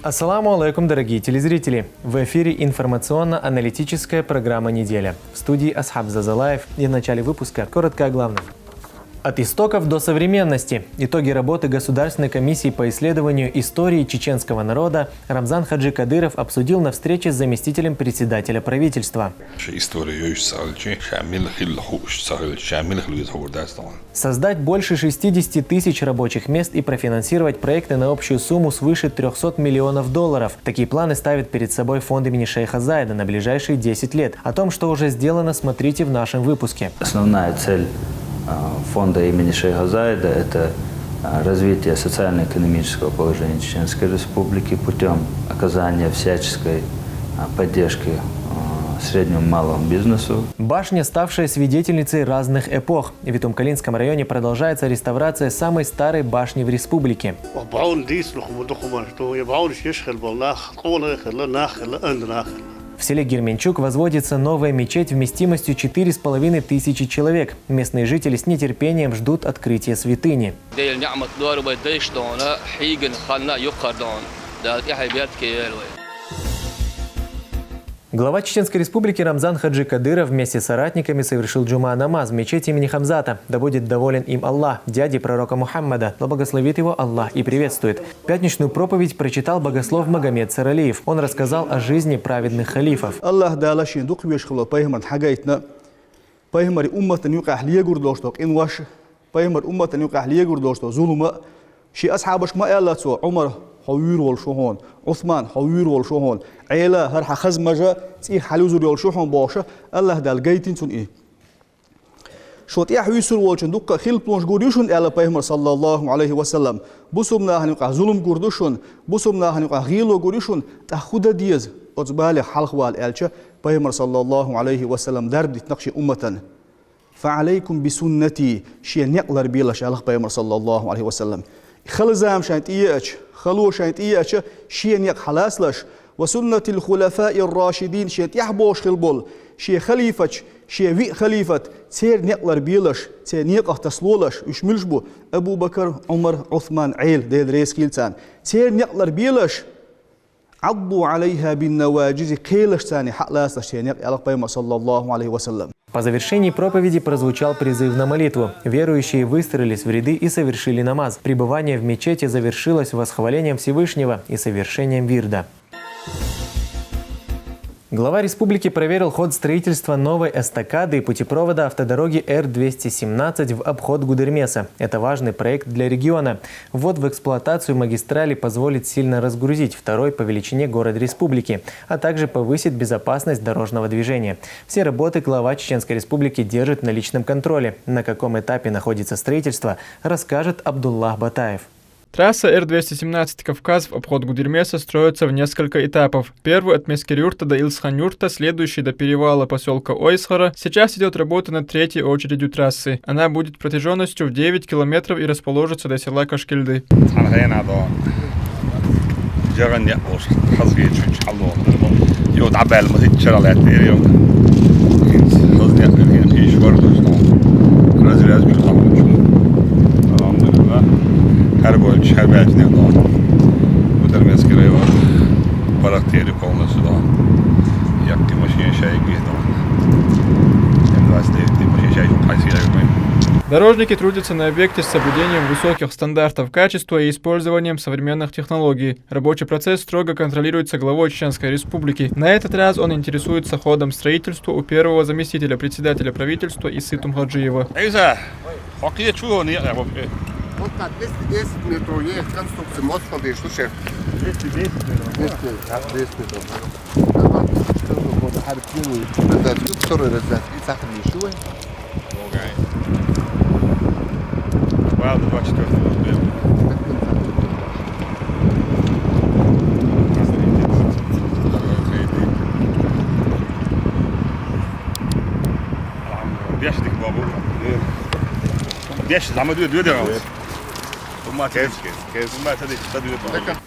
Ассаламу алейкум, дорогие телезрители! В эфире информационно-аналитическая программа «Неделя». В студии Асхаб Зазалаев и в начале выпуска коротко о главном. От истоков до современности. Итоги работы Государственной комиссии по исследованию истории чеченского народа Рамзан Хаджи Кадыров обсудил на встрече с заместителем председателя правительства. Создать больше 60 тысяч рабочих мест и профинансировать проекты на общую сумму свыше 300 миллионов долларов. Такие планы ставит перед собой фонд имени шейха Заида на ближайшие 10 лет. О том, что уже сделано, смотрите в нашем выпуске. Основная цель фонда имени шейха Заида – это развитие социально-экономического положения Чеченской Республики путем оказания всяческой поддержки среднему и малому бизнесу. Башня, ставшая свидетельницей разных эпох. В Итумкалинском районе продолжается реставрация самой старой башни в республике. В селе Герменчук возводится новая мечеть вместимостью 4500 человек. Местные жители с нетерпением ждут открытия святыни. Глава Чеченской Республики Рамзан Хаджи Кадыров вместе с соратниками совершил джума-намаз в мечети имени Хамзата. Да будет доволен им Аллах, дяди пророка Мухаммада, да благословит его Аллах и приветствует. Пятничную проповедь прочитал богослов Магомед Саралиев. Он рассказал о жизни праведных халифов. Аллах حوير والشهون عثمان حوير والشهون عيلة هر حخز مجا تي حلوزر والشهون باشا الله دال جيتين تون إيه شو تي حويسر والشون دكا خيل بلونش قريشون على بيهمر صلى الله عليه وسلم بسمنا هنقع ظلم قردشون بسمنا هنقع غيلو قريشون تأخذ ديز أتبالي حلق والألشة بيهمر صلى الله عليه وسلم درب تنقش أمة فعليكم بسنتي شيء نقلر بيلاش على بيهمر صلى الله عليه وسلم خلزام شانت إيش خلو شانت إيش شيء نق حلاسلش وسنة الخلفاء الراشدين شيء يحبوش خلبول شيء خليفة شيء في خليفة تير نقلر بيلش تير نق تسلولش يشملش بو أبو بكر عمر عثمان عيل ديل رئيس كيلتان تير نقلر بيلش عضوا عليها بالنواجذ قيلش ثاني حلاسلش تير نق على بيما صلى الله عليه وسلم. По завершении проповеди прозвучал призыв на молитву. Верующие выстроились в ряды и совершили намаз. Пребывание в мечети завершилось восхвалением Всевышнего и совершением вирда. Глава республики проверил ход строительства новой эстакады и путепровода автодороги Р-217 в обход Гудермеса. Это важный проект для региона. Ввод в эксплуатацию магистрали позволит сильно разгрузить второй по величине город республики, а также повысит безопасность дорожного движения. Все работы глава Чеченской Республики держит на личном контроле. На каком этапе находится строительство, расскажет Абдуллах Батаев. Трасса Р-217 Кавказ в обход Гудермеса строится в несколько этапов. Первый от Мескерюрта до Илсхан-Юрта, следующий до перевала поселка Ойсхара. Сейчас идет работа над третьей очередью трассы. Она будет протяженностью в 9 километров и расположится до села Кашкильды. Гудермесский район, Парактери полностью, якки машине шайки, Дорожники трудятся на объекте с соблюдением высоких стандартов качества и использованием современных технологий. Рабочий процесс строго контролируется главой Чеченской Республики. На этот раз он интересуется ходом строительства у первого заместителя председателя правительства Исы Тумхаджиева. Вот так, 210 метров, есть конструкция, мост ходишь, слушай. 210 метров? 210 метров. Вот, харпину, второй раз, и сахар не шуй. Окей. Правда, 24 размер. Бешеных бабу. Бешеных, а мы две делаем.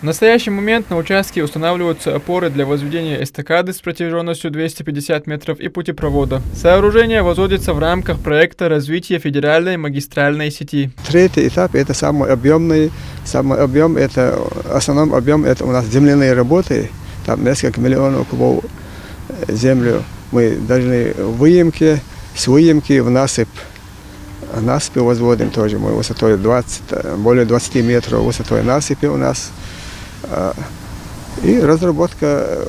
В настоящий момент на участке устанавливаются опоры для возведения эстакады с протяженностью 250 метров и путепровода. Сооружение возводится в рамках проекта развития федеральной магистральной сети. Третий этап – это самый объемный. Основной объем – это у нас земляные работы. Там несколько миллионов кубов землю мы должны с выемки в насыпь. Насыпи возводим тоже. Мы высотой более 20 метров высотой насыпи у нас. И разработка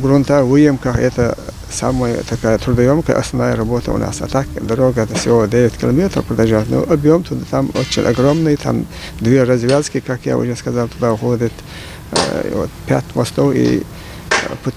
грунта в выемках – это самая такая трудоемкая основная работа у нас. А так дорога это всего 9 километров продолжает. Но объем туда там очень огромный. Там 2 развязки, как я уже сказал, туда уходит 5 мостов и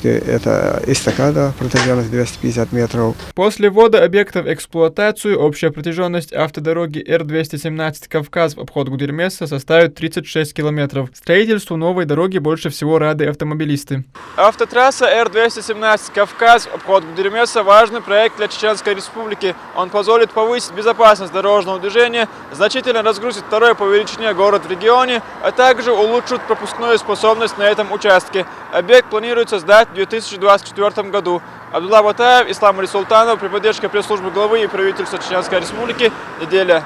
это эстакада, протяженность 250 метров. После ввода объекта в эксплуатацию общая протяженность автодороги Р-217 Кавказ в обход Гудермеса составит 36 километров. Строительству новой дороги больше всего рады автомобилисты. Автотрасса Р-217 Кавказ в обход Гудермеса – важный проект для Чеченской Республики. Он позволит повысить безопасность дорожного движения, значительно разгрузит второй по величине город в регионе, а также улучшит пропускную способность на этом участке. Объект планируется сдать в 2024 году. Абдулла Батаев, Ислам Али Султанов при поддержке пресс-службы главы и правительства Чеченской Республики. Неделя.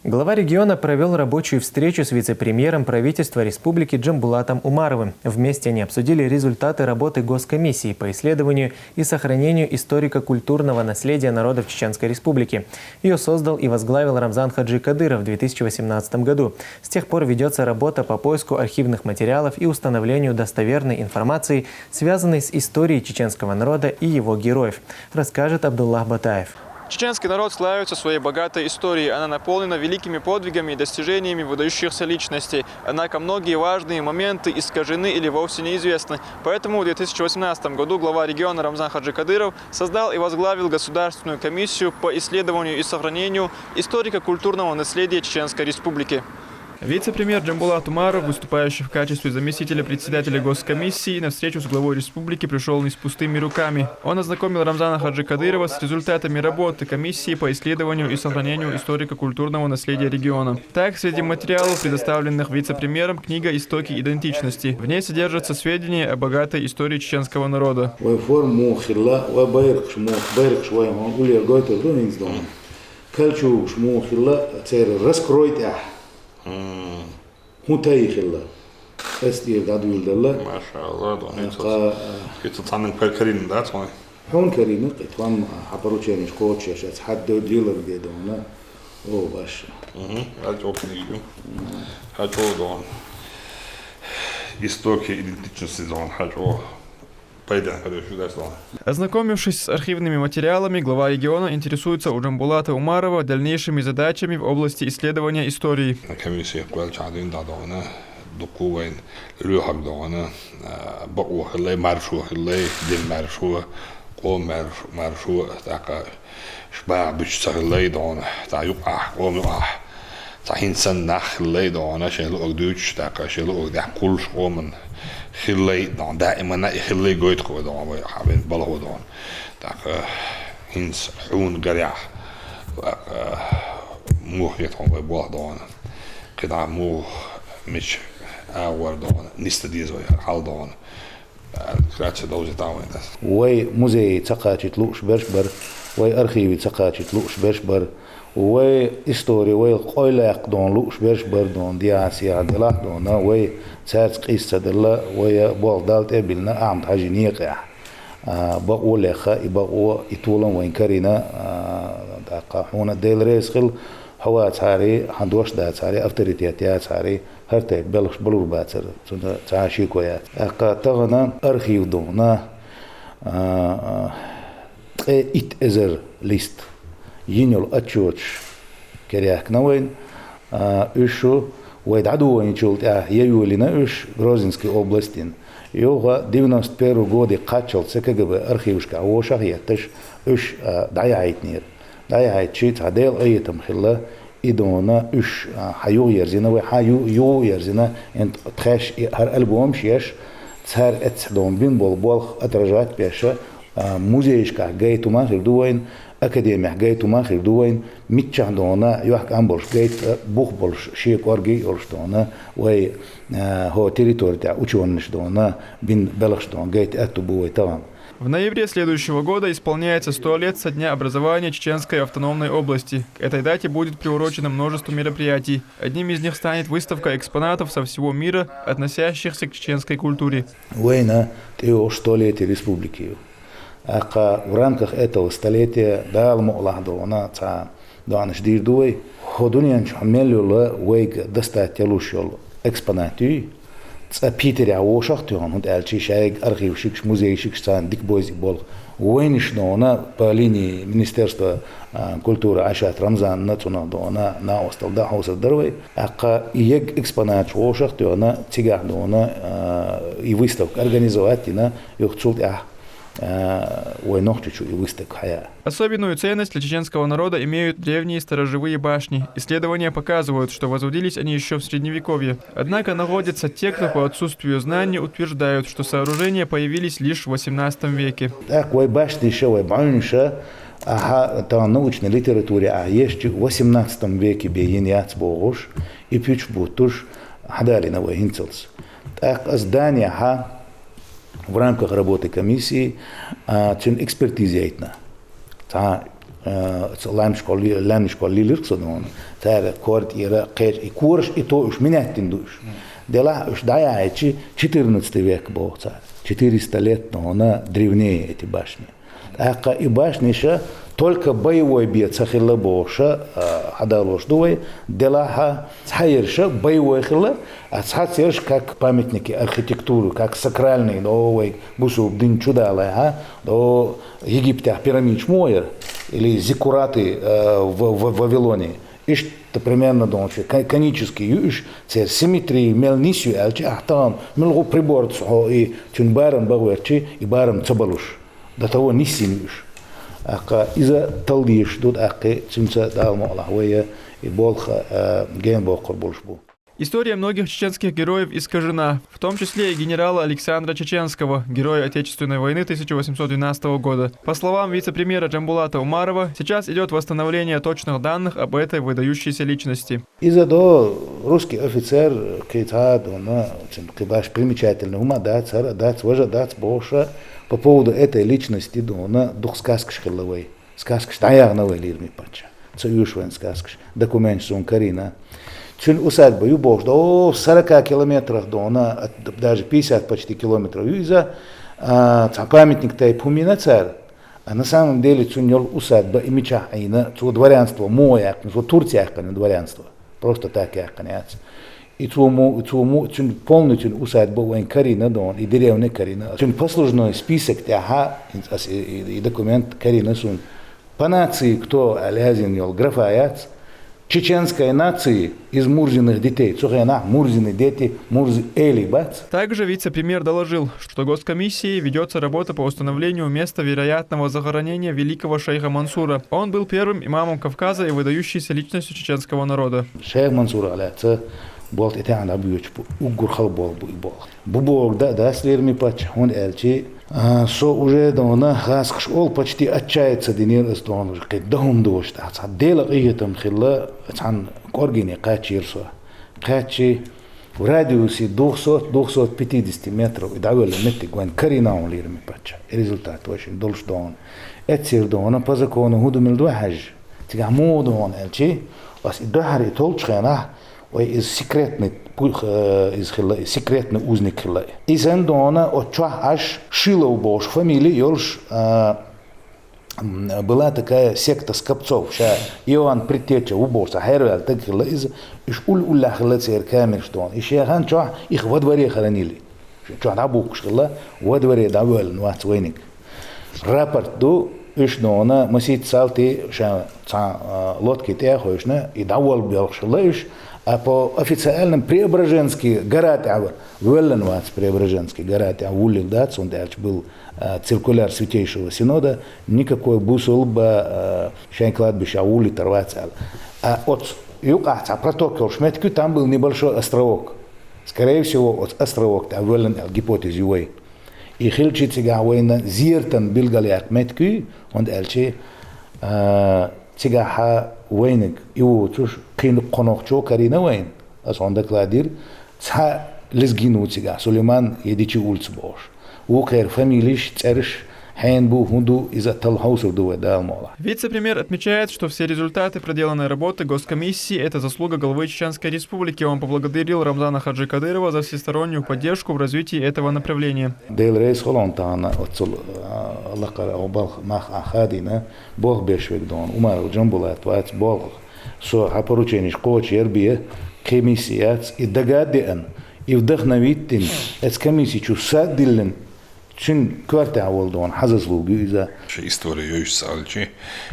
Глава региона провел рабочую встречу с вице-премьером правительства республики Джамбулатом Умаровым. Вместе они обсудили результаты работы Госкомиссии по исследованию и сохранению историко-культурного наследия народов Чеченской Республики. Ее создал и возглавил Рамзан Хаджи Кадыров в 2018 году. С тех пор ведется работа по поиску архивных материалов и установлению достоверной информации, связанной с историей чеченского народа и его героев, расскажет Абдуллах Батаев. Чеченский народ славится своей богатой историей. Она наполнена великими подвигами и достижениями выдающихся личностей. Однако многие важные моменты искажены или вовсе неизвестны. Поэтому в 2018 году глава региона Рамзан Хаджи Кадыров создал и возглавил Государственную комиссию по исследованию и сохранению историко-культурного наследия Чеченской Республики. Вице-премьер Джамбулат Умаров, выступающий в качестве заместителя председателя Госкомиссии, на встречу с главой республики пришел не с пустыми руками. Он ознакомил Рамзана Хаджи Кадырова с результатами работы комиссии по исследованию и сохранению историко-культурного наследия региона. Так, среди материалов, предоставленных вице-премьером, книга «Истоки идентичности». В ней содержатся сведения о богатой истории чеченского народа. متايخ الله استير دادو الله ما شاء الله ده كنت تصنع كريم ده صحيح هون كريم قطوان حبروتشينش كوتشش حد ديلر ديدونا او باش هاجو كنيجو هاجو دون истоки идентичности зон хажо. Ознакомившись с архивными материалами, глава региона интересуется у Джамбулата Умарова дальнейшими задачами в области исследования истории. خلي دائما خلي جويت كو دون حابين بلهو دون تاع هنس حون قريع مو يتهم بوه دون قطع مو مش اور دون نستديزو حال دون كراتش دوزي تاوين وي موزي ثقافه لوش برشبر وي ارخيوي ثقافه لوش برشبر وي استوري وي قويلاق دون لوش برشبر دون دياسي عدلا دون وي سارس قيسة دلا ويا بوغ دالت ابلنا اعمد حاجة نيقع بقو لخا يبقو يطولن وين كارينا داقا حونا ديل ريسخل حوات هاري حندوش دات هاري افتريتيات هاري هرتي بلش بلور باتر تعاشي كويات اقا تغنا ارخيو دونا ات ازر ليست ينول اتشوتش كرياك نوين اشو ويدعدوا ينشلت يولينا إيش غروزينسكي أوبلاستين يوغا 91 годы قاتشل سكجب أرخيوشك عوشة هيتش إيش دعيعيتنير دعيعيتشيت عديل أيتم خلا إدونا إيش حيو يرزينا وحيو يرزينا أنت تخش هر ألبوم شيش تهر اتسدون بين بول أترجعت بيشة موزيشك جايتو ما تردوين أكاديمية جيت وما خير دوين متشع دونا يوحك أمبرش جيت بوخ بولش شيك أرجي أرش دونا وهي هو تريتور تاع учённыш دونا بين بلغش دون جيت أتو بوي تمام. В ноябре следующего года исполняется 100 лет со дня образования Чеченской автономной области. К этой дате будет приурочено множество мероприятий. Одним из них станет выставка экспонатов со всего мира, относящихся к чеченской культуре. Война тио столетия республики. В рамках этого столетия дал муладона ца данш дирдуй ходуньян чамелюла вейг достать лушел экспонаты. Питер Аошахтион und Elchischeig Archivschicks Museischiks sein Dickboys Bol. Weinisch dona по линии Министерства культуры Ашат Рамзан национал дона на остал да Хаус Дарвей. Ака иег экспонат Аошахтиона тигах дона и выставка организовать на юхцулт Особенную ценность для чеченского народа имеют древние сторожевые башни. Исследования показывают, что возводились они еще в Средневековье. Однако находятся те, кто по отсутствию знаний утверждают, что сооружения появились лишь в XVIII веке. В научной литературе есть в XVIII веке бейнияц богош и пич бутуш хадалиновый хинцелс. Так здание в рамках работы комиссии цен экспертизиятна. Та лаймшкол лилирксодон, та квартира кэш и курш и то уж меняттин душ. Дела уж даяйчи 14 век был царь. 400 лет, но она древнее эти башни. Ака и башни еще только боевой бед сахилла боша хадалош дуй делаха цайрша боевой хилла а цайрш как памятники архитектуры как сакральный новый бусуб дин чудала до Египта пирамид Шмойер или зиккураты в Вавилоне иш примерно донче конический юж цер симметрии мелнисю алчи ахтан мелгу прибор и тюнбарам багверчи и барам цабалуш до того не сильнюш. إذا تلديش دود أقي تمسا دال مولهوية يبولخ جيم بوخر بولشبو. История многих чеченских героев искажена, в том числе и генерала Александра Чеченского, героя Отечественной войны 1812 года. По словам вице-премьера Джамбулата Умарова, сейчас идет восстановление точных данных об этой выдающейся личности. Из-за того русский офицер, который примечательный, дать больше по поводу этой личности, дух сказки шхиловой, сказки штаярновой лирми пача, цаюшвен сказки, документ сун Карина. Чун усадьба юбош до 40 километров до даже 50 почти километров из-за памятник тай Пумина царь. А на самом деле чуньол усадьба и меча айна цу дворянство моя, цу Турция кане дворянство. Просто так я конец. И цуму чун полностью усадьба вайн Карина дон и деревня Карина. Чун послужной список тяга и документ Карина сун. По нации кто алязин йол графаяц чеченской нации из мурзиных детей. Цухена мурзины дети, мурзи эли бац. Также вице-премьер доложил, что госкомиссией ведется работа по установлению места вероятного захоронения великого шейха Мансура. Он был первым имамом Кавказа и выдающейся личностью чеченского народа. Шейх Мансур аляца болт этяна бьючпу угур халбол буйбол. Бубок да слерми пач он элчи со уже дона хасхш ол почти отчается денир эстон уже кед дом дош та дела игетам хилла цан коргини качирсо качи в радиусе 250 метров и давали мети гван Карина он лирми пача. Результат очень долж дон. Этсир дона по закону худумил дуахаж. Тигаму дон элчи вас и дуахари толчхена из секретный узник хилла. Из эндона отча аж шила бош фамилии ёлш была такая секта скопцов. Ша Иоанн Предтеча уборса хайрвал так хилла из улла хилла цер камер штон. И шехан ча их во дворе хоронили. Ча набук шилла во дворе давал нуац войник. Рапорт до ишнона масит салти ша лодки тяхошна и давал бел шилла а по официальным Преображенский город Велленвац Преображенский город Улик дац, он дальше был циркуляр Святейшего Синода, никакой бусул бы шайн кладбища Ули Тарвацал. А от юга протокол Шметки там был небольшой островок. Скорее всего, от островок Веллен гипотез юэй. И хилчи цига война зиртан билгали Метки, он дальше تجاها وينك يوتش قين قنوخشو كارينا وين أصلا عندك لادير تها لزجينو تجاه سليمان يديشي ولتس باش وكير فاميليش ترش Вице-премьер отмечает, что все результаты проделанной работы Госкомиссии – это заслуга главы Чеченской Республики. Он поблагодарил Рамзана Хаджи Кадырова за всестороннюю поддержку в развитии этого направления. شن كوارتع والدون حزز لوجيزا история юж сальчи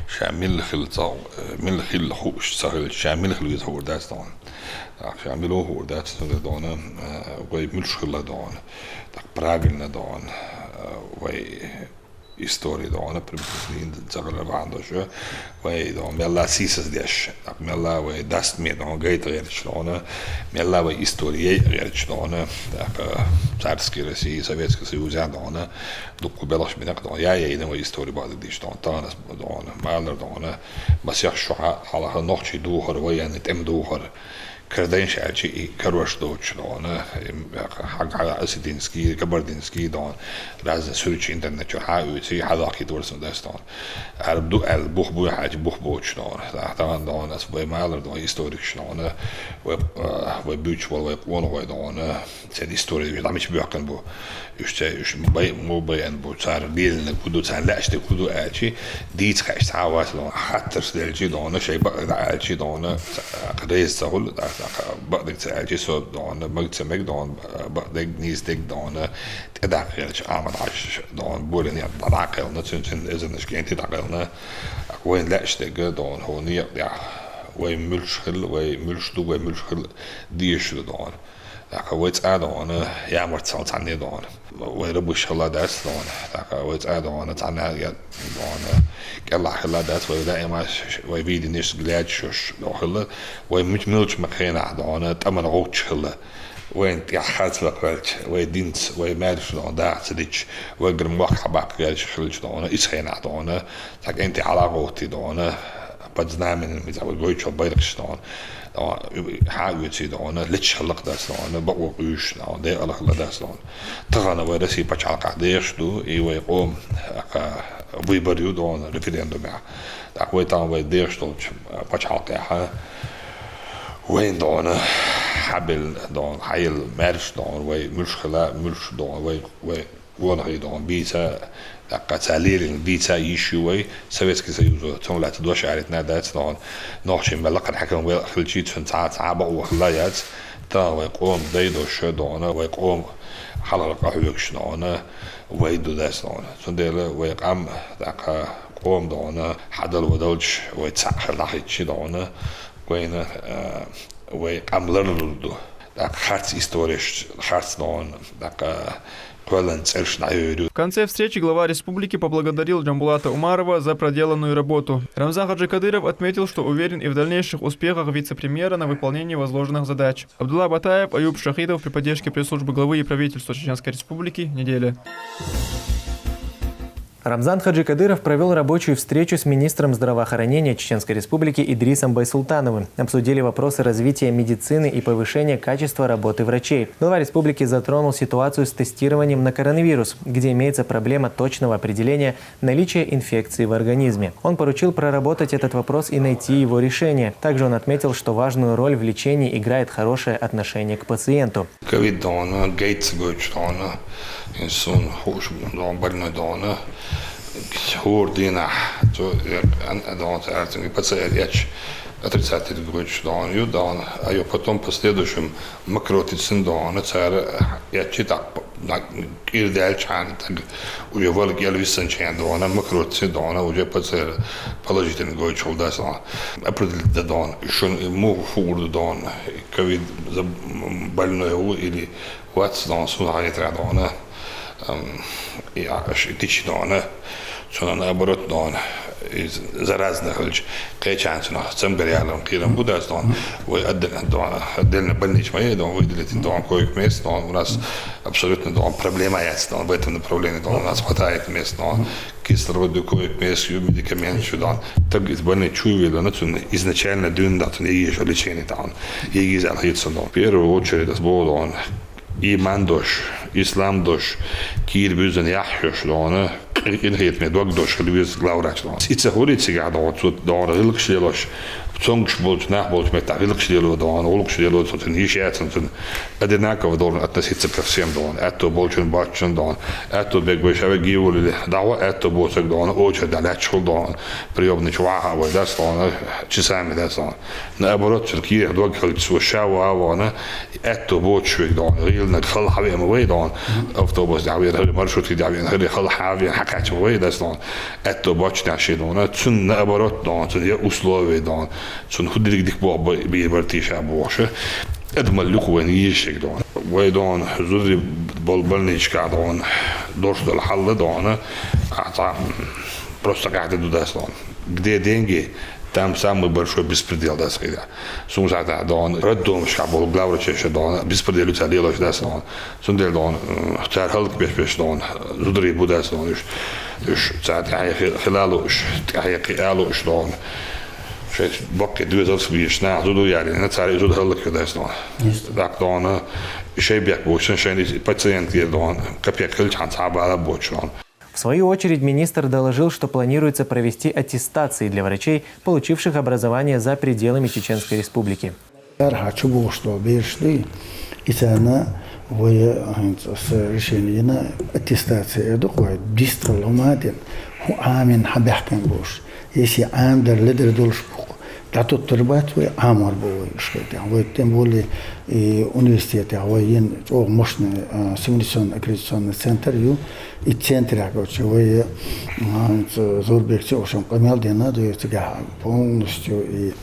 шамил хилцал мил хил хуш сахил шамил хилуз хордастон шамило хордастон дона вай милшхила дон так правильно дон вай история дона приблизительно загала вандоша вай дон мелла сисас деш так мелла вай даст ми дон гейтер дона мелла вай история дона так царский России Советский Союз дона дуку белаш минак дон я вай история бад диш дон танас дон малер дон масях шуха على نوخشي دوهر ويعني تم دوهر كردين شعشي كروش دوتش دون حق على أسدينسكي كبردينسكي دون لازم سوريش إنترنت شو حاول يصير حذاكي دورسون دستون عرب دو البوخ بوي حاجة بوخ بوتش دون طبعا دون أسبوع مالر دون هيستوريكش دون وبيوتش وقون دون سيد هيستوري لا مش بيحكن بو يش مو بين بو صار ديل كودو صار لا أشتي كودو أشي ديت خش تعاوز دون حتى سدلجي دون شيء بقى أشي دون قديس سهول بعدك تعالي سو دون مجتمع دون بعدك نيزدك دون تدعي عامل عش دون بولين يدعي نتشن إذا نشكين تدعي وين لا اشتاق دون هو نيا وين ملشخل وين ملشدو وين ملشخل ديش دون ويت دون يعمر تصوت عني دون وين ربوش الله داس دون ويت دون تعني دون كلا حلا دات ودائما ويفيد نيش جلاد شوش داخل ومش ملش مكان دون تمن روتش هلا وين تحت بقولش ويدينت ويمارس دون داعت ديش ويقرم وقت حباك جالش خلش دون إسخينا دون تك أنت على روتي دون بدنا من مثل قوي شو بيركش دون حاول تصير دون ليش هلق داس دون بقوا قيش دون ده الله الله داس دون تغنى ورسي بتشعل قديش دو يقوم ويبريو دون ريفرندوم داك وي تان وي ديرش دوتش بتشعل قيها وين دون حبل دون حيل مارش دون وي مشكلة مش دون وي ونهي دون بيتا دقة تعليل بيتا يشوي سويتسكي سيوزو تون لا تدوش عارتنا دات دون نوحش ملقا الحكم ويخلجيت فن تعبا وخلايات تا ويقوم ديدوش دون ويقوم حلقة حيوكش دون ويدو داس دون تنديلا ويقام دقة قوم دون حدل ودولش ويتسعخ لحيتش دون وين ويقام لرلدو دقة خارц историш خارц دون دقة В конце встречи глава республики поблагодарил Джамбулата Умарова за проделанную работу. Рамзан Хаджи Кадыров отметил, что уверен и в дальнейших успехах вице-премьера на выполнение возложенных задач. Абдулла Батаев, Аюб Шахидов при поддержке пресс-службы главы и правительства Чеченской Республики. Неделя. Рамзан Хаджи Кадыров провел рабочую встречу с министром здравоохранения Чеченской Республики Идрисом Байсултановым. Обсудили вопросы развития медицины и повышения качества работы врачей. Глава республики затронул ситуацию с тестированием на коронавирус, где имеется проблема точного определения наличия инфекции в организме. Он поручил проработать этот вопрос и найти его решение. Также он отметил, что важную роль в лечении играет хорошее отношение к пациенту. Hoordina, отрицательный гроч дан, ю дан, а я потом последующим макротицин дан, царь я читал, кирдальчан, так уже волк я львисан чан дан, макротицин дан, уже поцель положительный гроч холдас дан, определить дан, еще му фур дан, ковид больной или ватс дан, сунайт дан, я аж тысяч дан. Sonra naоборот don из заразных лишь кайчанцев, цембериалом, киром будас don, вы отдельно больничные мои don, выделить don коих мест, don у нас абсолютно don проблема есть don в этом направлении don у нас хватает мест don кислорода коих мест, медикаменты don, так из больной чуют don, это изначально дюн don не есть лечение don, есть алхитсон don. В первую очередь это был don iman dosh, islam dosh, kir büzen yahyosh don, inhet med dog dosh, lüz glaurach don. It's a horit sig don, so don hilksjelosh, zongspult nachbolt met hilksjelo don, olksjelo so ten hishatsen ten, adenakov don at nas hitze persem don, atto bolchen batchen don, atto begwesh ave giul dawa atto bolsek don, ocha dalachol don, приобный чуваха, вот да, стон, часами да, стон. Наоборот, кир dog hilkswo shawa wana, atto bolchweg don, ريلنا خل حبيب مويدون أوتوبوس دعوير مرشوتي دعوير هذي خل حبيب حكت مويد أصلاً أتو باتش ناشيدون تون أبرات دون تون يا أسلوبي دون تون خدي ديك بوا بيبرتيش أبوشه أدمل لك وين يشك دون ويدون زودي بالبلنيش كادون دوش الحل دون أعطى просто قاعد دودا أصلاً где деньги там самый большой беспредел, да, сказать. Сумсата, да, он роддом шкабол, главраче, да, он беспредел уцелел, да, он. Сундель, да, он царь халк беспеш, да, он зудри буда, да, он уж царь хилалу, уж киалу, да, он. Шесть бокки двигался бьешь на зуду яли, на царь зуд халк, да, он. Так, да, он еще бег больше, шесть пациент, да, он капек хилчан сабала больше, он. В свою очередь министр доложил, что планируется провести аттестации для врачей, получивших образование за пределами Чеченской Республики. Тато турбатве амар бой шкета. Вы тем более университет, воен, мощный симуляционный аккредитационный центр и центр, вы Зорбекте ошам камел дена дуется полностью и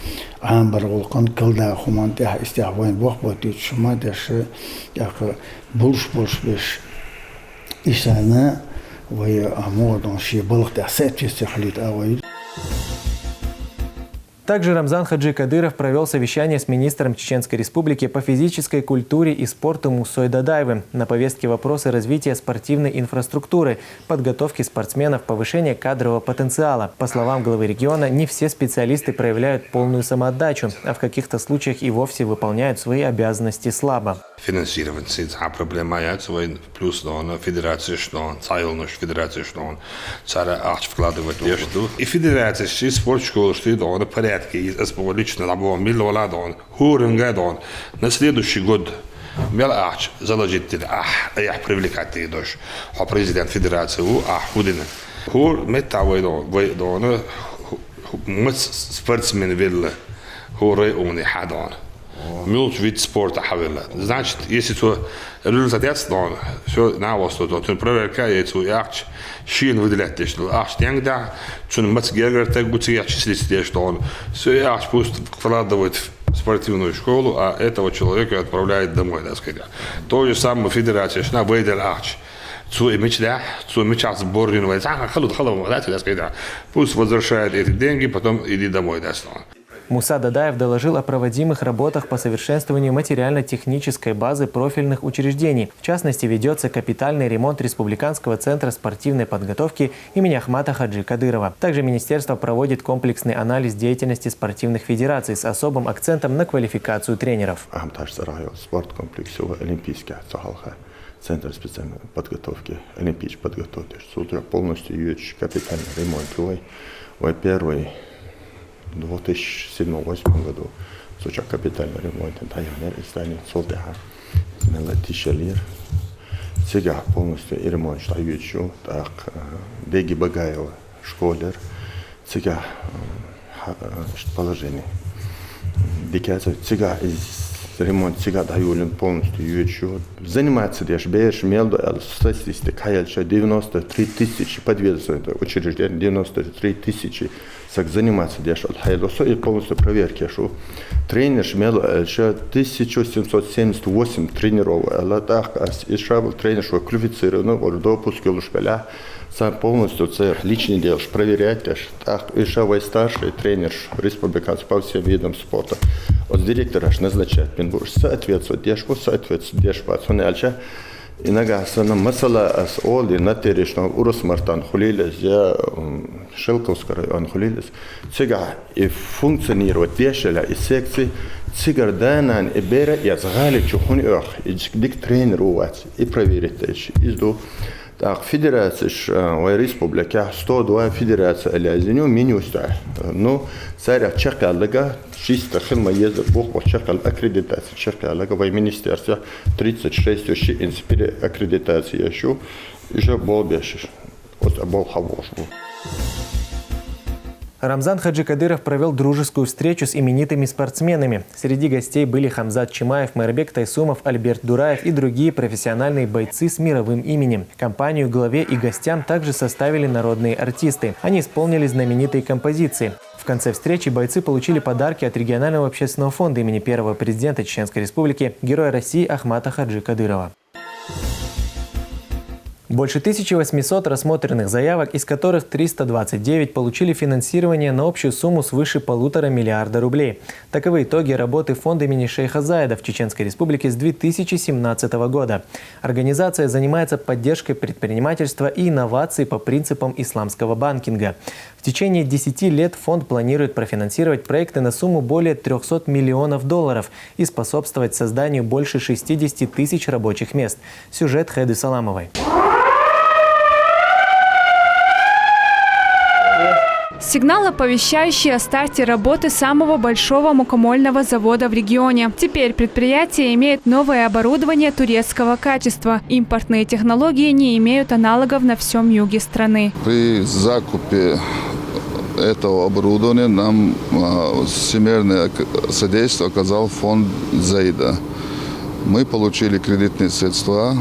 амар волкан калда хуманте истягвайн бог будет шума деше як больш беш исана вы амодон ши балхта сетчести халит авай. Также Рамзан Хаджи Кадыров провел совещание с министром Чеченской Республики по физической культуре и спорту Мусой Дадаевым. На повестке вопросы развития спортивной инфраструктуры, подготовки спортсменов, повышения кадрового потенциала. По словам главы региона, не все специалисты проявляют полную самоотдачу, а в каких-то случаях и вовсе выполняют свои обязанности слабо. Финансирование проблема есть, плюс федерация, цайлность федерация, цара арч вкладывать и федерация, и спортшкола, что это порядке, и лично набор миллиона дон, хуренга на следующий год меларч заложить я привлекать идешь, а президент федерации худина, хур метавой дон, мать спортсмен вилла, хуры он и хадон. Милч вид спорта хавила. Значит, если то результат дон, все на вас то проверка есть яхч, шин выделять лишь аж тенда, чун мацгергер так будет я числить лишь дон. Все яхч пусть вкладывает в спортивную школу, а этого человека отправляет домой, да сказать. То же самое федерация, на выдел аж. Цу имечля, цу имеча сборную, да сказать. Пусть возвращает эти деньги, потом иди домой, да сказать. Муса Дадаев доложил о проводимых работах по совершенствованию материально-технической базы профильных учреждений. В частности, ведется капитальный ремонт Республиканского центра спортивной подготовки имени Ахмата Хаджи Кадырова. Также министерство проводит комплексный анализ деятельности спортивных федераций с особым акцентом на квалификацию тренеров. Спорткомплекс олимпийский центр специальной подготовки, олимпийской подготовки. Сутра полностью идет капитальный ремонт. Первый в 2007-2008 году случай капитальный ремонт здания Солтеха на 1000 лир. Сега полностью и ремонт штаючу, так Беги Багаева, школер, сега положение. Дикация сега из ремонт всегда дают полностью ючу. Занимается деш беш мелдо статистика хаяльша 93 тысячи подведомственных учреждений, 93 тысячи сак занимается деш от хайлосо и полностью проверки шо. Тренер мелдо 1778 тренеров. Ала так и шабл тренер шо квалифицированный вот допуск лушпеля. Сам полностью це личный дел, проверять, так, и шавай старший тренер республиканцев по всем видам спорта. От директора назначает, он будет соответствовать, он альча. Иногда сана масала ас оли на терешном урос мартан хулилес, я Шелковский район хулилес. Цыга и функционирует дешеля и секции, цыгар данан и бера и азгали чухун ох, и дик тренер увать, и проверить течь, изду. Так, федерация, республика, 102 федерация, алязиню, минуста. Ну, царя чекалага, чисто хилма ездит, бог чекал аккредитация, чекалага, в министерстве 36 инспире аккредитации еще был бешиш, вот был хавош. Рамзан Хаджикадыров провел дружескую встречу с именитыми спортсменами. Среди гостей были Хамзат Чимаев, Майрбек Тайсумов, Альберт Дураев и другие профессиональные бойцы с мировым именем. Компанию главе и гостям также составили народные артисты. Они исполнили знаменитые композиции. В конце встречи бойцы получили подарки от регионального общественного фонда имени первого президента Чеченской Республики, героя России Ахмата Хаджи Кадырова. Больше 1800 рассмотренных заявок, из которых 329 получили финансирование на общую сумму свыше 1,5 миллиарда рублей. Таковы итоги работы фонда имени шейха Заида в Чеченской Республике с 2017 года. Организация занимается поддержкой предпринимательства и инноваций по принципам исламского банкинга. В течение 10 лет фонд планирует профинансировать проекты на сумму более 300 миллионов долларов и способствовать созданию больше 60 тысяч рабочих мест. Сюжет Хеды Саламовой. Сигнал, оповещающий о старте работы самого большого мукомольного завода в регионе. Теперь предприятие имеет новое оборудование турецкого качества. Импортные технологии не имеют аналогов на всем юге страны. При закупе этого оборудования нам всемирное содействие оказал фонд Заида. Мы получили кредитные средства.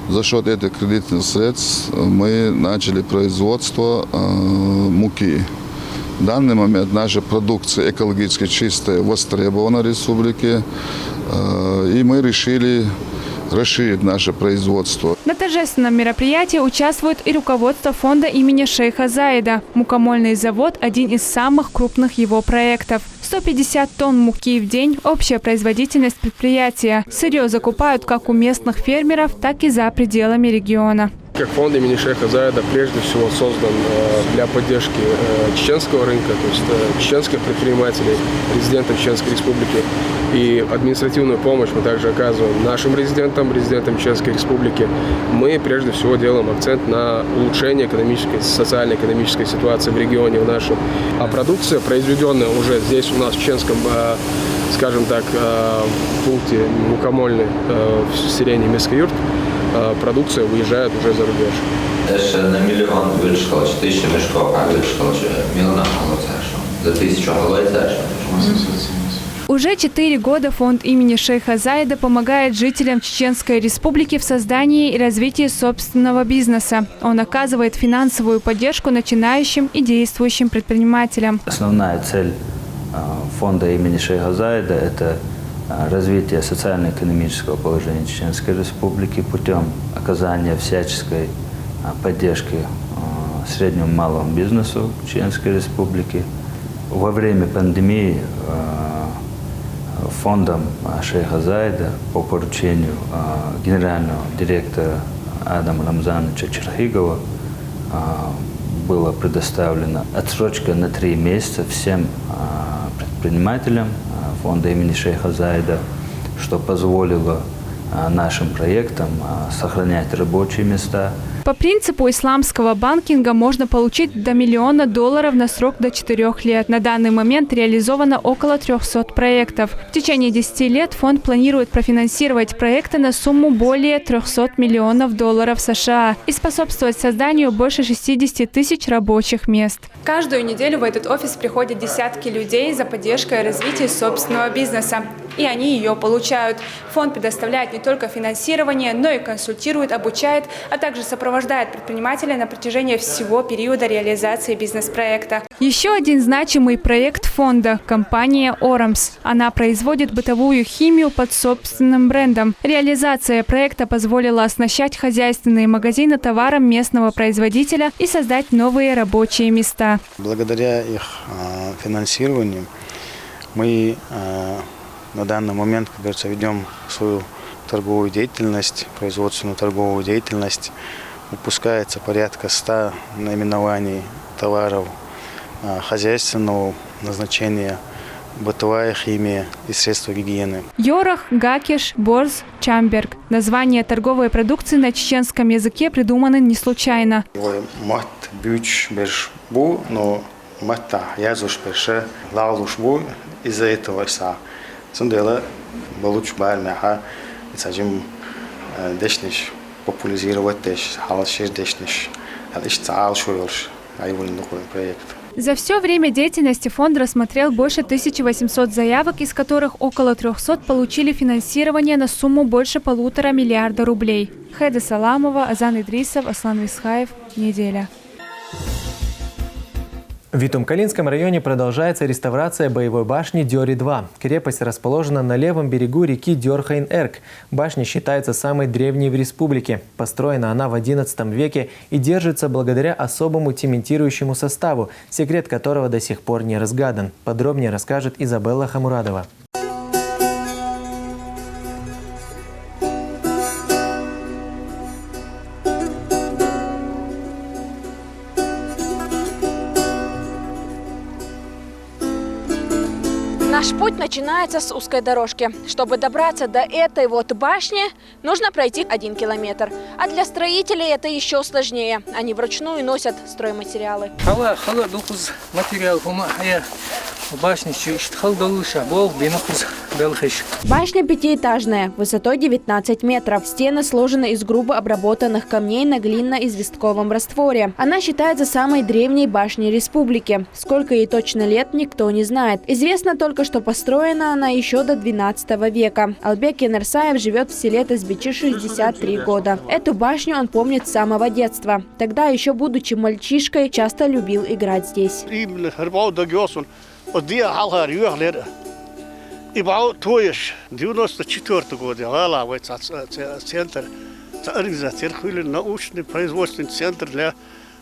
За счет этих кредитных средств мы начали производство муки. В данный момент наша продукция экологически чистая востребована в республике, и мы решили расширить наше производство. На торжественном мероприятии участвует и руководство фонда имени шейха Заида. Мукомольный завод – один из самых крупных его проектов. 150 тонн муки в день – общая производительность предприятия. Сырье закупают как у местных фермеров, так и за пределами региона. Как фонд имени шейха Заида прежде всего создан для поддержки чеченского рынка, то есть чеченских предпринимателей, резидентов Чеченской Республики. И административную помощь мы также оказываем нашим резидентам Чеченской Республики. Мы прежде всего делаем акцент на улучшение экономической, социально-экономической ситуации в регионе в нашем. А продукция, произведенная уже здесь у нас в Чеченском, скажем так, пункте мукомольный в селении Мескаюрт, продукция выезжает уже за рубеж. Даже на миллион вышел, 1000 мешков, а вышел миллион за 1000 Уже 4 года фонд имени шейха Заида помогает жителям Чеченской Республики в создании и развитии собственного бизнеса. Он оказывает финансовую поддержку начинающим и действующим предпринимателям. Основная цель фонда имени шейха Заида – это развитие социально-экономического положения Чеченской Республики путем оказания всяческой поддержки среднему и малому бизнесу Чеченской Республики. Во время пандемии фондом шейха Заида по поручению генерального директора Адама Рамзановича Черхигова была предоставлена отсрочка на 3 месяца всем предпринимателям фонда имени шейха Заида, что позволило нашим проектам сохранять рабочие места. По принципу исламского банкинга можно получить до $1 миллиона на срок до 4 лет. На данный момент реализовано около 300 проектов. В течение 10 лет фонд планирует профинансировать проекты на сумму более $300 миллионов США и способствовать созданию больше 60 тысяч рабочих мест. Каждую неделю в этот офис приходят десятки людей за поддержкой и развитием собственного бизнеса. и они ее получают. Фонд предоставляет не только финансирование, но и консультирует, обучает, а также сопровождает предпринимателя на протяжении всего периода реализации бизнес-проекта. Еще один значимый проект фонда – компания «Орамс». Она производит бытовую химию под собственным брендом. Реализация проекта позволила оснащать хозяйственные магазины товаром местного производителя и создать новые рабочие места. Благодаря их финансированию мы на данный момент, как говорится, ведем свою торговую деятельность, производственную торговую деятельность. Выпускается порядка 100 наименований товаров хозяйственного назначения, бытовая химия и средства гигиены. Йорах, Гакиш, Борз, Чамберг. Названия торговой продукции на чеченском языке придуманы не случайно. Мат бюч берж бу, но мата язуш берше лалуш бу из-за этого са. Сундела балуч бальмеха, исажим дешниш популяризировать деш, халашир дешниш, алиш цаал шуйлш, айвулин духой проект. За все время деятельности фонд рассмотрел больше 1800 заявок, из которых около 300 получили финансирование на сумму больше 1,5 миллиарда рублей. Хеда Саламова, Азан Идрисов, Аслан Висхаев. Неделя. В Итумкалинском районе продолжается реставрация боевой башни Дёри-2. Крепость расположена на левом берегу реки Дёрхайн-Эрк. Башня считается самой древней в республике. Построена она в XI веке и держится благодаря особому цементирующему составу, секрет которого до сих пор не разгадан. Подробнее расскажет Изабелла Хамурадова. Наш путь начинается с узкой дорожки. Чтобы добраться до этой вот башни, нужно пройти 1 километр. А для строителей это еще сложнее. Они вручную носят стройматериалы. Башня пятиэтажная, высотой 19 метров. Стены сложены из грубо обработанных камней на глинно-известковом растворе. Она считается самой древней башней республики. Сколько ей точно лет, никто не знает. Известно только, что построена она еще до 12 века. Албек Енерсаев живет в селе Тазбичи 63 года. Эту башню он помнит с самого детства. Тогда, еще будучи мальчишкой, часто любил играть здесь. И бау тоеш 94 года галавый центр, организационный научный производственный центр для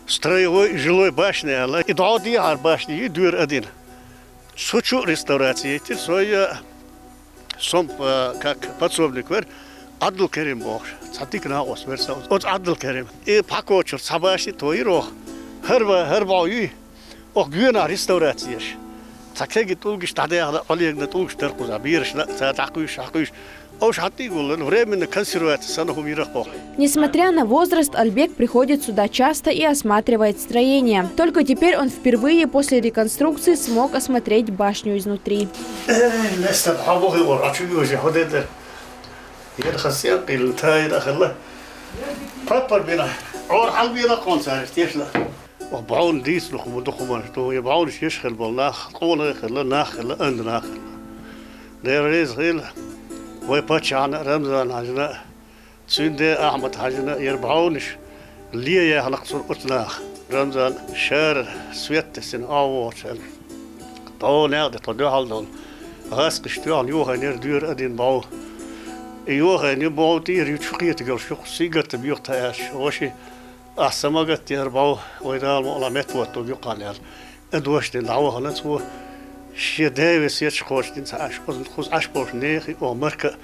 строевой и жилой башни. И до башни и дверь один. Сучу реставрации, эти своя сом как подсобник вер Адл Керим бог, цатик на ос верса от Адл Керим. И пакочер сабаши тоиро, херва ох гюна реставрации. Несмотря на возраст, Альбек приходит сюда часто и осматривает строение. Только теперь он впервые после реконструкции смог осмотреть башню изнутри. وبعون ديس نخم دخمان تو يبعون يشخل بالناخ قونا خلا ناخلا أند ناخلا ديريز خيل ويباتش عنا رمضان حجنا سند أحمد حجنا يربعونش ليه يا خلق صور أتناخ رمضان شهر سويت سن أووشل تو نقد تدو حالدون غاس قشتوان يوها نير دير أدين باو يوها نباو تير يتشقية تقول شو سيجت بيوتاش وشي أحسمجت يربعو ويدال مقلمت وتوجي قالير أدوش دلعوها نتو شداوس يتشخوش دين ساش خذ أشبوش نيخي ومركة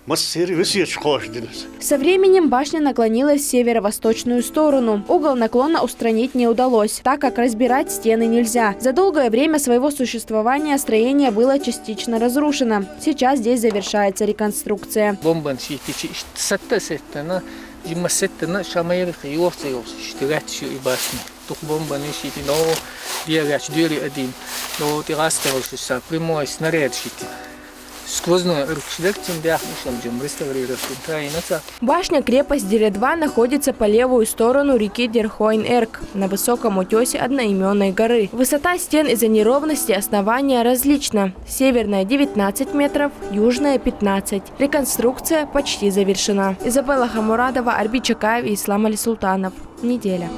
مصيري وس يتشخوش دين. Со временем башня наклонилась в северо-восточную сторону. Угол наклона устранить не удалось, так как разбирать стены нельзя. За долгое время своего существования строение было частично разрушено. Сейчас здесь завершается реконструкция. جمستنا شامير خيوف سيوف اشتريت شو يباسني تقبل بنيشي نو ديرش ديري أدين نو تغاستر وش السابريمو إسناريد شيء Башня-крепость Дире-2 находится по левую сторону реки Дерхойн-Эрк на высоком утесе одноименной горы. Высота стен из-за неровности основания различна. Северная 19 метров, южная 15. Реконструкция почти завершена. Изабелла Хамурадова, Арби Чакаев и Ислам Али Султанов. Неделя.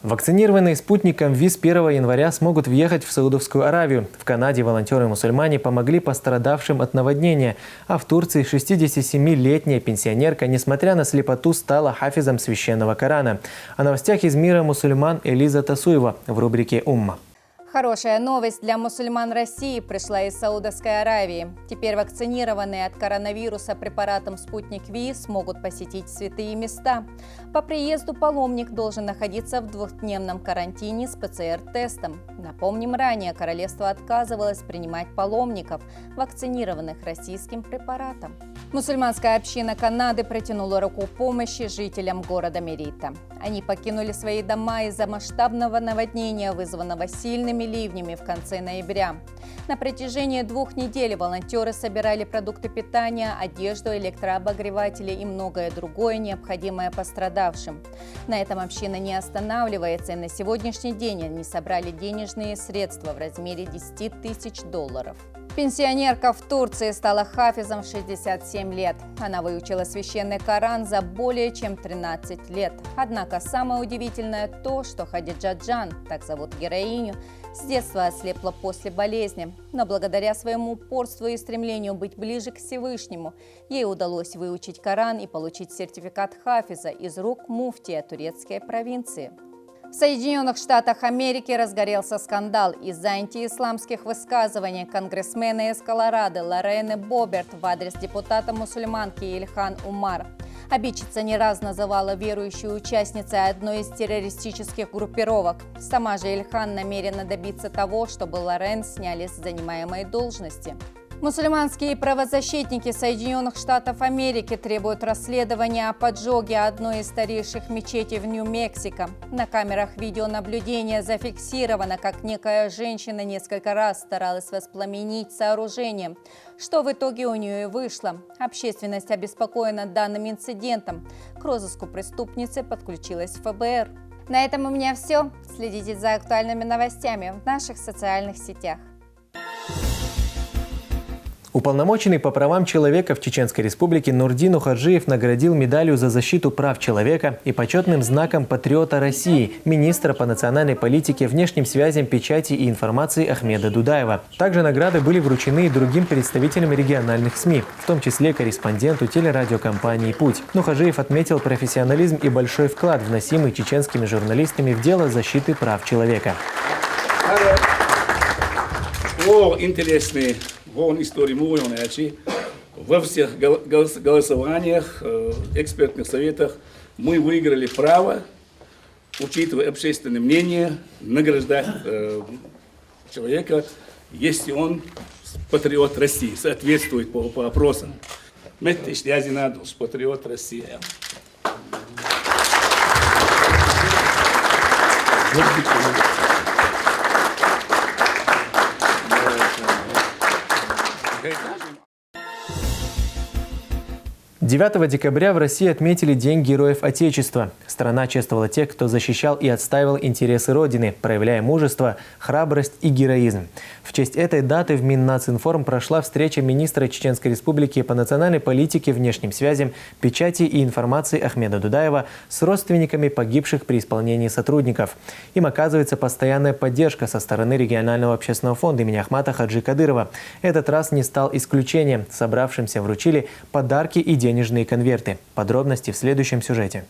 Вакцинированные спутником ВИЗ 1 января смогут въехать в Саудовскую Аравию. В Канаде волонтеры-мусульмане помогли пострадавшим от наводнения, а в Турции 67-летняя пенсионерка, несмотря на слепоту, стала хафизом священного Корана. О новостях из мира мусульман Элиза Тасуева в рубрике «Умма». Хорошая новость для мусульман России пришла из Саудовской Аравии. Теперь вакцинированные от коронавируса препаратом «Спутник Ви» смогут посетить святые места. По приезду паломник должен находиться в 2-дневном карантине с ПЦР-тестом. Напомним, ранее королевство отказывалось принимать паломников, вакцинированных российским препаратом. Мусульманская община Канады протянула руку помощи жителям города Мерита. Они покинули свои дома из-за масштабного наводнения, вызванного сильными ливнями в конце ноября. На протяжении 2 недель волонтеры собирали продукты питания, одежду, электрообогреватели и многое другое, необходимое пострадавшим. На этом община не останавливается, и на сегодняшний день они собрали денежные средства в размере $10 000. Пенсионерка в Турции стала хафизом в 67 лет. Она выучила священный Коран за более чем 13 лет. Однако самое удивительное то, что Хадиджа Джан, так зовут героиню, с детства ослепла после болезни. Но благодаря своему упорству и стремлению быть ближе к Всевышнему, ей удалось выучить Коран и получить сертификат хафиза из рук муфтия турецкой провинции. В Соединенных Штатах Америки разгорелся скандал из-за антиисламских высказываний конгрессмена из Колорадо Лорены Боберт в адрес депутата-мусульманки Ильхан Умар. Обидчица не раз называла верующую участницей одной из террористических группировок. Сама же Ильхан намерена добиться того, чтобы Лорен сняли с занимаемой должности. Мусульманские правозащитники Соединенных Штатов Америки требуют расследования о поджоге одной из старейших мечетей в Нью-Мексико. На камерах видеонаблюдения зафиксировано, как некая женщина несколько раз старалась воспламенить сооружение, что в итоге у нее и вышло. Общественность обеспокоена данным инцидентом. К розыску преступницы подключилась ФБР. На этом у меня все. Следите за актуальными новостями в наших социальных сетях. Уполномоченный по правам человека в Чеченской Республике Нурдин Ухаджиев наградил медалью за защиту прав человека и почетным знаком патриота России министра по национальной политике, внешним связям, печати и информации Ахмеда Дудаева. Также награды были вручены и другим представителям региональных СМИ, в том числе корреспонденту телерадиокомпании «Путь». Ухаджиев отметил профессионализм и большой вклад, вносимый чеченскими журналистами в дело защиты прав человека. Интересный истории во всех голосованиях, экспертных советах мы выиграли право, учитывая общественное мнение, награждать человека, если он патриот России, соответствует по опросам. Патриот России. Okay. 9 декабря в России отметили День Героев Отечества. Страна чествовала тех, кто защищал и отстаивал интересы Родины, проявляя мужество, храбрость и героизм. В честь этой даты в Миннацинформ прошла встреча министра Чеченской Республики по национальной политике, внешним связям, печати и информации Ахмеда Дудаева с родственниками погибших при исполнении сотрудников. Им оказывается постоянная поддержка со стороны регионального общественного фонда имени Ахмата Хаджи Кадырова. Этот раз не стал исключением. Собравшимся вручили подарки и денежные конверты. Подробности в следующем сюжете.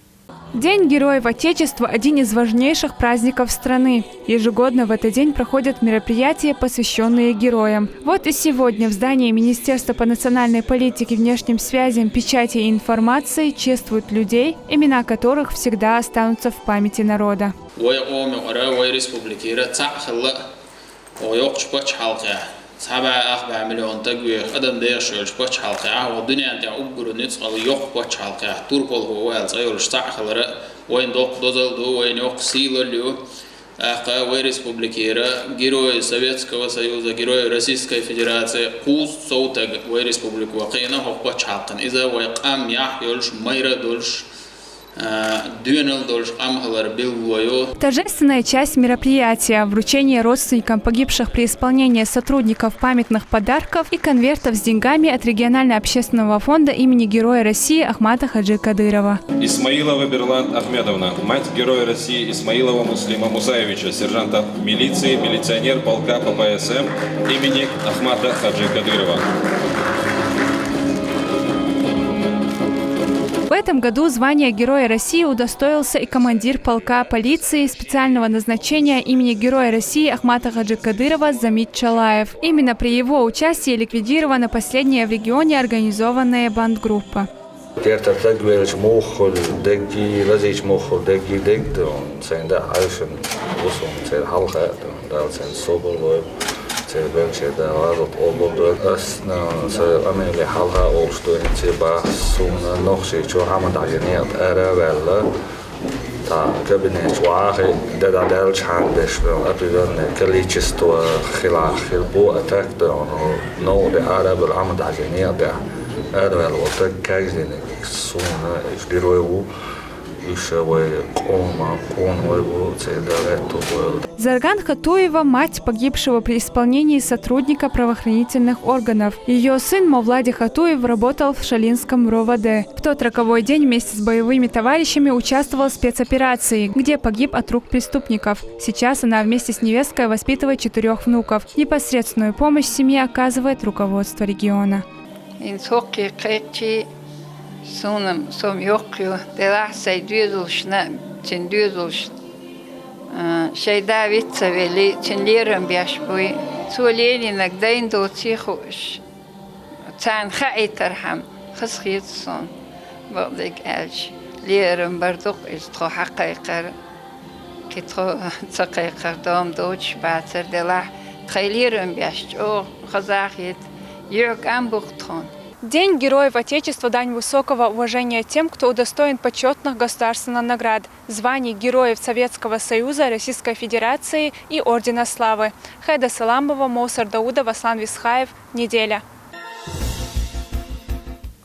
День Героев Отечества – один из важнейших праздников страны. Ежегодно в этот день проходят мероприятия, посвященные героям. Вот и сегодня в здании Министерства по национальной политике, внешним связям, печати и информации чествуют людей, имена которых всегда останутся в памяти народа. سبعة مليون تقوي قدم ده شغل شبش حلقة والدنيا أنت أقبل نسقى يوق بش حلقة توربل هو والصيول شتاع خلرة وين دوق دوزل دو وين يوق سيل اللي республикира, герои Советского Союза, герои Российской Федерации, кус соутаг республику, вакина хопа чалкан, иза вайкам яхюлш майра дольш. Торжественная часть мероприятия – вручение родственникам погибших при исполнении сотрудников памятных подарков и конвертов с деньгами от регионального общественного фонда имени Героя России Ахмата Хаджи Кадырова. Исмаилова Берлан Ахмедовна, мать Героя России Исмаилова Муслима Мусаевича, сержанта милиции, милиционер полка ППСМ имени Ахмата Хаджи Кадырова. В этом году звания Героя России удостоился и командир полка полиции специального назначения имени Героя России Ахмата Хаджи Кадырова Замит Чалаев. Именно при его участии ликвидирована последняя в регионе организованная бандгруппа. Зарган Хатуева – мать погибшего при исполнении сотрудника правоохранительных органов. Ее сын Мовлади Хатуев работал в Шалинском РОВД. В тот роковой день вместе с боевыми товарищами участвовал в спецоперации, где погиб от рук преступников. Сейчас она вместе с невесткой воспитывает 4 внуков. Непосредственную помощь семье оказывает руководство региона. Сонам сом йокю, деласай дюзулшна, тен дюзулш. Шайда вицавели, тен лерам бяшбуй. Суолени нагдайн до тихуш. Цан хаитархам, хасхитсон. Бадик элч. Лерам бардук из тро хакайкар. Китро цакайкар дом доч бацер дела. Тхайлерам бяш. О, хазахит. Йок амбухтрон. День Героев Отечества – дань высокого уважения тем, кто удостоен почетных государственных наград, званий Героев Советского Союза, Российской Федерации и Ордена Славы. Хайда Саламова, Моусар Даудов, Аслан Висхаев. Неделя.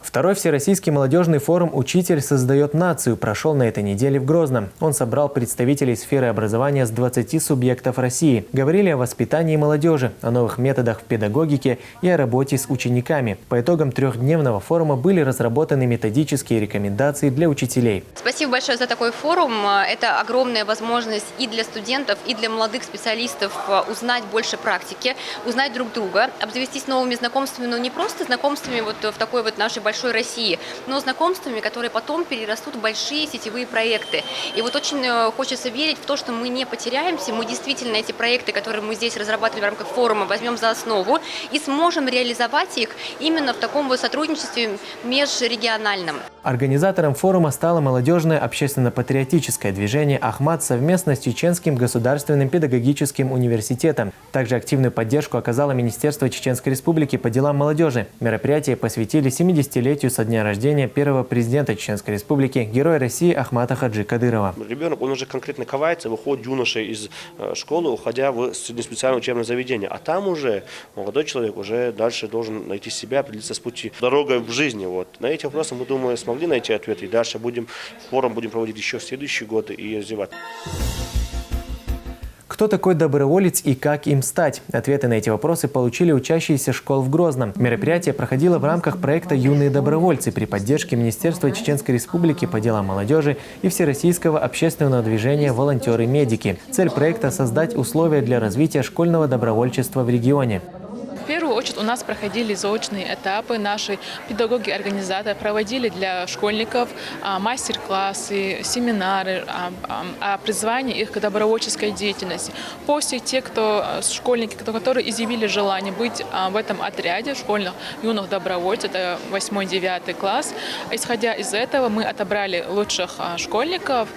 Второй Всероссийский молодежный форум «Учитель создает нацию» прошел на этой неделе в Грозном. Он собрал представителей сферы образования с 20 субъектов России. Говорили о воспитании молодежи, о новых методах в педагогике и о работе с учениками. По итогам 3-дневного форума были разработаны методические рекомендации для учителей. Спасибо большое за такой форум. Это огромная возможность и для студентов, и для молодых специалистов узнать больше практики, узнать друг друга, обзавестись новыми знакомствами, но не просто знакомствами вот в такой вот нашей большой России, но знакомствами, которые потом перерастут в большие сетевые проекты. И вот очень хочется верить в то, что мы не потеряемся, мы действительно эти проекты, которые мы здесь разрабатывали в рамках форума, возьмем за основу и сможем реализовать их именно в таком вот сотрудничестве межрегиональном. Организатором форума стало молодежное общественно-патриотическое движение «Ахмат» совместно с Чеченским государственным педагогическим университетом. Также активную поддержку оказало Министерство Чеченской Республики по делам молодежи. Мероприятие посвятили 70-летию со дня рождения первого президента Чеченской Республики, Героя России Ахмата Хаджи Кадырова. Ребенок, он уже конкретно ковается, выходит юноша из школы, уходя в специальное учебное заведение. А там уже молодой человек уже дальше должен найти себя, определиться с пути, дорогой в жизни. Вот. На эти вопросы, мы, думаю, смогли найти ответы. И дальше форум будем проводить еще в следующие годы и развивать. Кто такой доброволец и как им стать? Ответы на эти вопросы получили учащиеся школ в Грозном. Мероприятие проходило в рамках проекта «Юные добровольцы» при поддержке Министерства Чеченской Республики по делам молодежи и Всероссийского общественного движения «Волонтеры-медики». Цель проекта – создать условия для развития школьного добровольчества в регионе. В первую очередь у нас проходили заочные этапы. Наши педагоги-организаторы проводили для школьников мастер-классы, семинары о призвании их к добровольческой деятельности. После школьники, которые изъявили желание быть в этом отряде школьных юных добровольцев, это 8-9 класс, исходя из этого мы отобрали лучших школьников,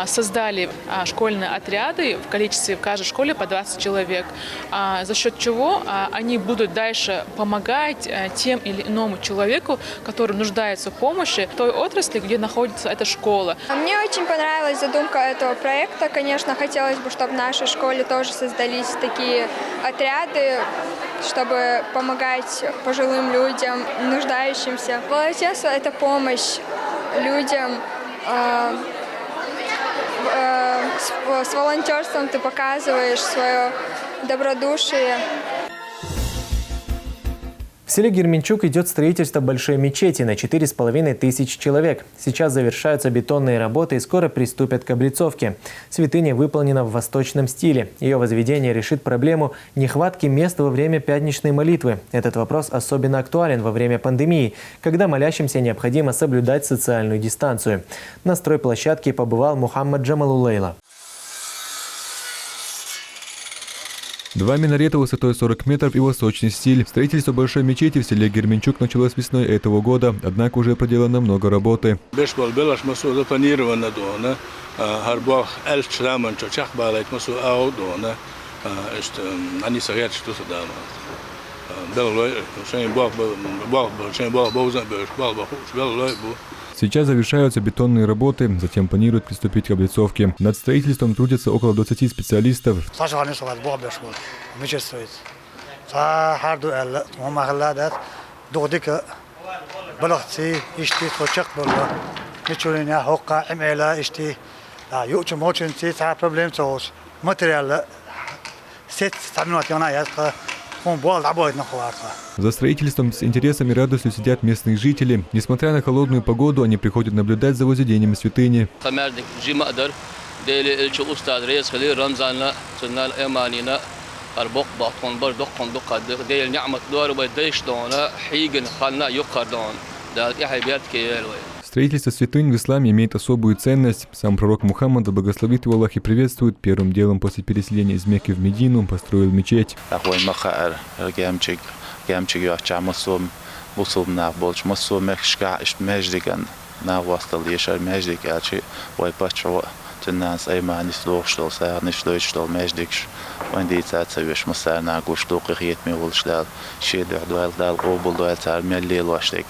создали школьные отряды в количестве в каждой школе по 20 человек, за счет чего они будут дальше дальше помогать тем или иному человеку, который нуждается в помощи в той отрасли, где находится эта школа. Мне очень понравилась задумка этого проекта. Конечно, хотелось бы, чтобы в нашей школе тоже создались такие отряды, чтобы помогать пожилым людям, нуждающимся. Волонтерство – это помощь людям. С волонтерством ты показываешь свое добродушие. В селе Герменчук идет строительство большой мечети на 4500 человек. Сейчас завершаются бетонные работы и скоро приступят к облицовке. Святыня выполнена в восточном стиле. Ее возведение решит проблему нехватки мест во время пятничной молитвы. Этот вопрос особенно актуален во время пандемии, когда молящимся необходимо соблюдать социальную дистанцию. На стройплощадке побывал Мухаммад Джамалулейла. 2 минарета высотой 40 метров и восточный стиль. Строительство большой мечети в селе Герменчук началось весной этого года, однако уже проделано много работы. Сейчас завершаются бетонные работы, затем планируют приступить к облицовке. Над строительством трудятся около 20 специалистов. За строительством с интересом и радостью сидят местные жители. Несмотря на холодную погоду, они приходят наблюдать за возведением святыни. Строительство святынь в исламе имеет особую ценность. Сам пророк Мухаммад, да благословит его Аллах и приветствует, первым делом после переселения из Мекки в Медину построил мечеть.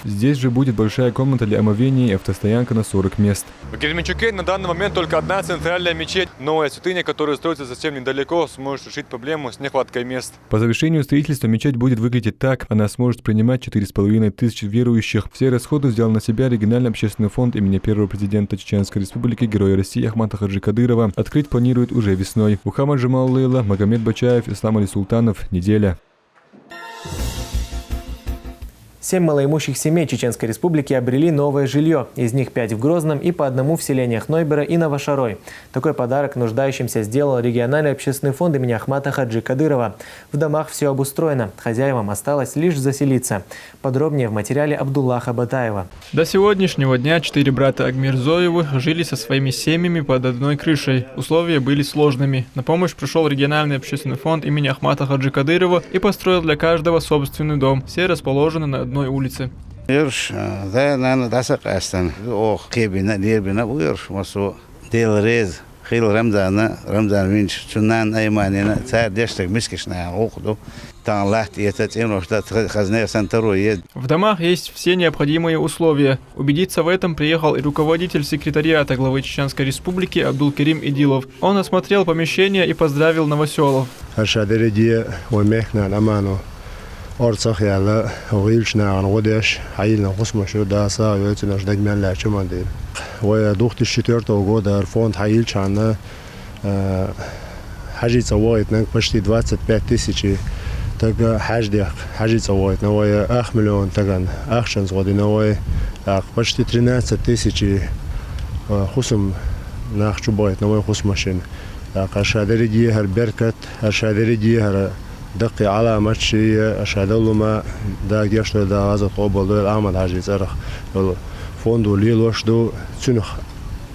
Здесь же будет большая комната для омовения и автостоянка на 40 мест. В Герменчуке на данный момент только одна центральная мечеть. Новая святыня, которая строится совсем недалеко, сможет решить проблему с нехваткой мест. По завершению строительства мечеть будет выглядеть так. Она сможет принимать 4500 верующих. Все расходы взял на себя региональный общественный фонд имени первого президента Чеченской Республики, Героя России Ахмата Хаджи Кадырова. Открыть планируют уже весной. Мухаммад Джамалулейла, Магомед Бачаев, Ислам Али Султанов. Неделя. 7 малоимущих семей Чеченской Республики обрели новое жилье. Из них 5 в Грозном и по одному в селениях Нойбера и Новошарой. Такой подарок нуждающимся сделал региональный общественный фонд имени Ахмата Хаджи Кадырова. В домах все обустроено. Хозяевам осталось лишь заселиться. Подробнее в материале Абдуллаха Батаева. До сегодняшнего дня 4 брата Агмирзоевых жили со своими семьями под одной крышей. Условия были сложными. На помощь пришел региональный общественный фонд имени Ахмата Хаджи Кадырова и построил для каждого собственный дом. Все расположены на одной улице. В домах есть все необходимые условия. Убедиться в этом приехал и руководитель секретариата главы Чеченской Республики Абдулкерим Идилов. Он осмотрел помещение и поздравил новоселов. Орцах яла вилчна ангодеш айна космошу да са ветнаш дагман лачманди. В 2004 года фонд Хаильчана хажица воит на почти 25 тысяч тага хажица воит на 1 миллион таган акшен згодиновой почти 13 тысяч хусум нахчубайт на хусмашин. Ашадери дихар беркат ашадери дихар دقي على ماتشي أشهد له ما دا جشته دا هذا قبل دول عمل حاجة زرق فوندو ليلوش دو تنخ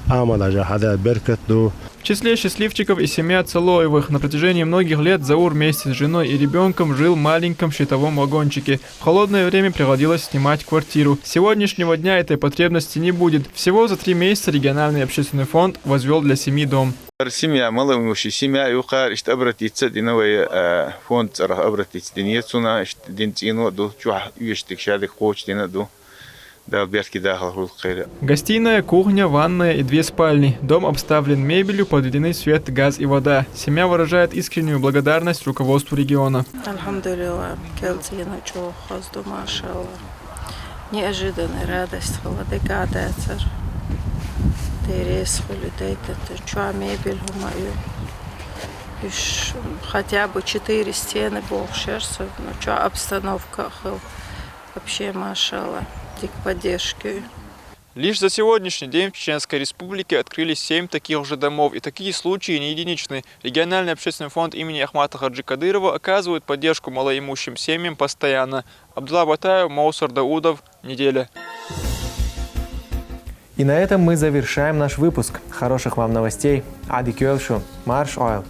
амада хада беркатду. В числе счастливчиков и семья Целоевых. На протяжении многих лет Заур вместе с женой и ребенком жил в маленьком щитовом вагончике. В холодное время приходилось снимать квартиру. С сегодняшнего дня этой потребности не будет. Всего за 3 месяца региональный общественный фонд возвел для семьи дом. Семья, малоимущая семья, юхар, что обратиться, диновый фонд, обратиться, динецуна, динцину, до чуа, юштик, шады, хоч, динаду. Гостиная, кухня, ванная и 2 спальни. Дом обставлен мебелью, подведены свет, газ и вода. Семья выражает искреннюю благодарность руководству региона. Неожиданная радость, мебель хотя бы 4 стены был шерстью, но обстановка вообще машалла. Поддержки. Лишь за сегодняшний день в Чеченской Республике открылись 7 таких же домов. И такие случаи не единичны. Региональный общественный фонд имени Ахмата Хаджи Кадырова оказывает поддержку малоимущим семьям постоянно. Абдулла Батаев, Маусар Даудов. Неделя. И на этом мы завершаем наш выпуск. Хороших вам новостей. Ади Кюэлшу. Марш Ойл.